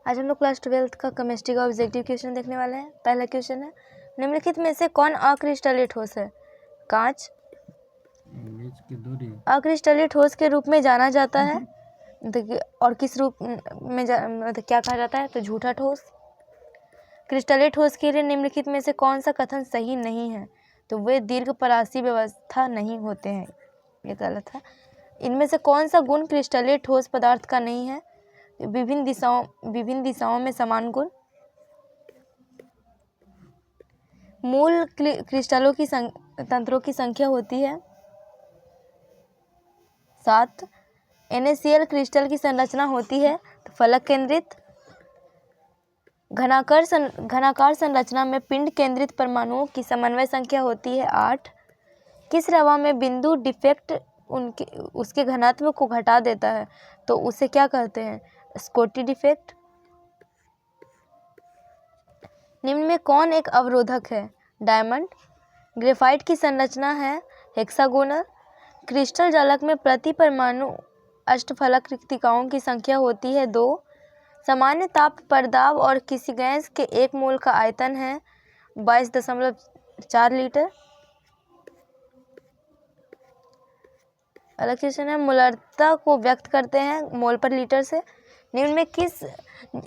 आज हम लोग क्लास 12th का केमिस्ट्री का ऑब्जेक्टिव क्वेश्चन देखने वाले हैं। पहला क्वेश्चन है, निम्नलिखित में से कौन अक्रिस्टलीय ठोस है? कांच। अक्रिस्टलीय ठोस के रूप में जाना जाता है और किस रूप में मतलब क्या कहा जाता है? तो झूठा ठोस। क्रिस्टलीय ठोस के लिए निम्नलिखित में से कौन सा कथन सही नहीं है? तो वे दीर्घपरासी व्यवस्था नहीं होते हैं, ये गलत है। इनमें से कौन सा गुण क्रिस्टलीय ठोस पदार्थ का नहीं है? विभिन्न दिशाओं में समान गुण। मूल क्रिस्टलों की तंत्रों की संख्या होती है 7। NaCl क्रिस्टल की संरचना होती है तो फलक केंद्रित। घनाकार संरचना में पिंड केंद्रित परमाणुओं की समन्वय संख्या होती है 8। किस रवा में बिंदु डिफेक्ट उसके घनत्व को घटा देता है तो उसे क्या कहते हैं? Schottky defect. निम्न में कौन एक अवरोधक है? डायमंड। ग्रेफाइट की संरचना है हेक्सागोनल। क्रिस्टल जालक में प्रति परमाणु अष्टफलक रिक्तिकाओं की संख्या होती है 2। सामान्य ताप परदाब और किसी गैस के 1 मोल का आयतन है 22.4 लीटर। अगला क्वेश्चन है, मोलरता को व्यक्त करते हैं मोल पर लीटर से। निम्न में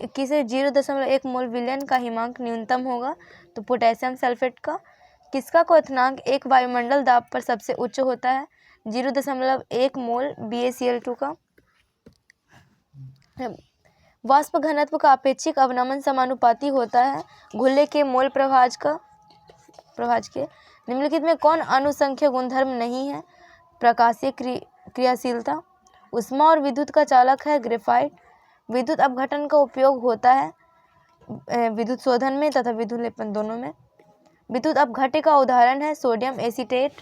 किसे 0.1 मोल विलयन का हिमांक न्यूनतम होगा? तो पोटेशियम सल्फेट का। किसका क्वथनांक एक वायुमंडल दाब पर सबसे उच्च होता है? 0.1 मोल BaCl2 का। वाष्प घनत्व का अपेक्षिक अवनमन समानुपाती होता है घुल्ले के मोल प्रभाज के। निम्नलिखित में कौन अनुसंख्य गुणधर्म नहीं है? प्रकाशीय क्रियाशीलता। उष्मा और विद्युत का चालक है ग्रेफाइट। विद्युत अपघटन का उपयोग होता है विद्युत शोधन में तथा विद्युत लेपन दोनों में। विद्युत अपघट्य का उदाहरण है सोडियम एसीटेट।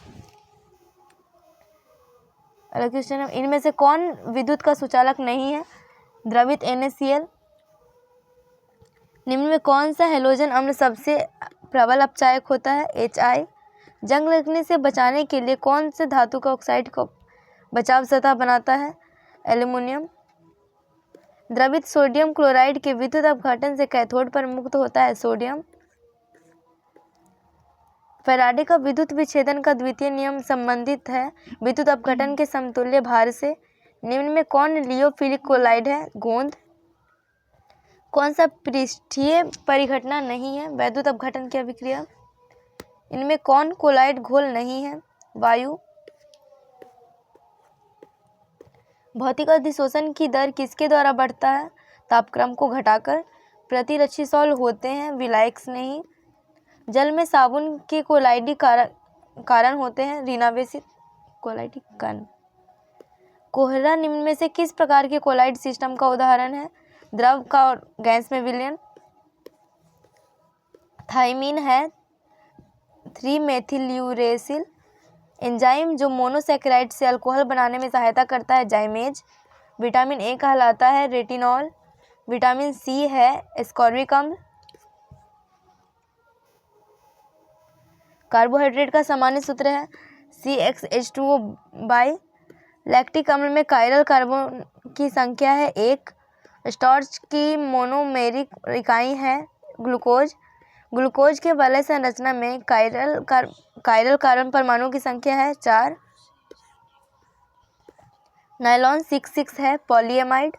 अगला क्वेश्चन है, इनमें से कौन विद्युत का सुचालक नहीं है? द्रवित NaCl। निम्न में कौन सा हैलोजन अम्ल सबसे प्रबल अपचायक होता है? HI। जंग लगने से बचाने के लिए कौन से धातु का ऑक्साइड का बचाव सतह बनाता है? एल्यूमिनियम। द्रवित सोडियम क्लोराइड के विद्युत अपघटन से कैथोड पर मुक्त होता है सोडियम। फैराडे का विद्युत विच्छेदन का द्वितीय नियम संबंधित है विद्युत अपघटन के समतुल्य भार से। निम्न में कौन लियोफिलिक क्लोराइड है? गोंद। कौन सा पृष्ठीय परिघटना नहीं है? वैद्युत अपघटन की अभिक्रिया। इनमें कौन कोलाइड घोल नहीं है? वायु। भौतिक अधिशोषण की दर किसके द्वारा बढ़ता है? तापक्रम को घटाकर। प्रतिरक्षी सॉल्व होते हैं विलायक्स नहीं। जल में साबुन के कोलाइडी कारण होते हैं ऋणावेशित कोलाइडी कारण। कोहरा निम्न में से किस प्रकार के कोलाइड सिस्टम का उदाहरण है? द्रव का और गैस में विलयन। थाइमीन है 3-मेथिल्यूरेसिल एंजाइम जो मोनोसैकेराइड से अल्कोहल बनाने में सहायता करता है जाइमेज। विटामिन A कहलाता है रेटिनॉल। विटामिन C है एस्कॉर्बिक अम्ल। कार्बोहाइड्रेट का सामान्य सूत्र है CxH2O। लैक्टिक अम्ल में कायरल कार्बन की संख्या है 1। स्टार्च की मोनोमेरिक इकाई है ग्लूकोज। ग्लूकोज के वलय संरचना में कायरल कार्बन परमाणु की संख्या है 4। नायलॉन 6 है पॉलीएमाइड।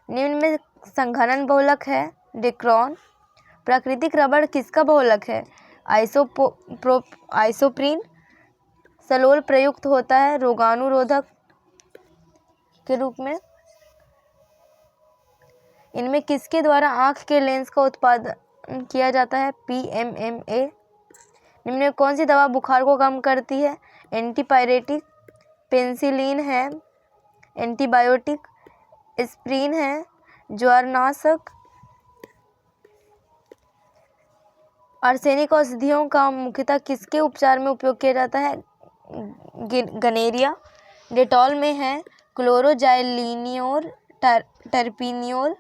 निम्न में संघनन बहुलक है डिक्रॉन। प्राकृतिक रबड़ किसका बहुलक है? आइसोप्रीन। सलोल प्रयुक्त होता है रोगाणुरोधक के रूप में। इनमें किसके द्वारा आंख के लेंस का उत्पादन किया जाता है? PMMA। निम्न में कौन सी दवा बुखार को कम करती है? एंटीपायरेटिक। पेनिसिलिन है एंटीबायोटिक। एस्प्रिन है ज्वरनाशक। आर्सेनिक औषधियों का मुख्यतः किसके उपचार में उपयोग किया जाता है? गनेरिया। डेटॉल में है क्लोरोजाइलिनियोल टर्पिनियोल।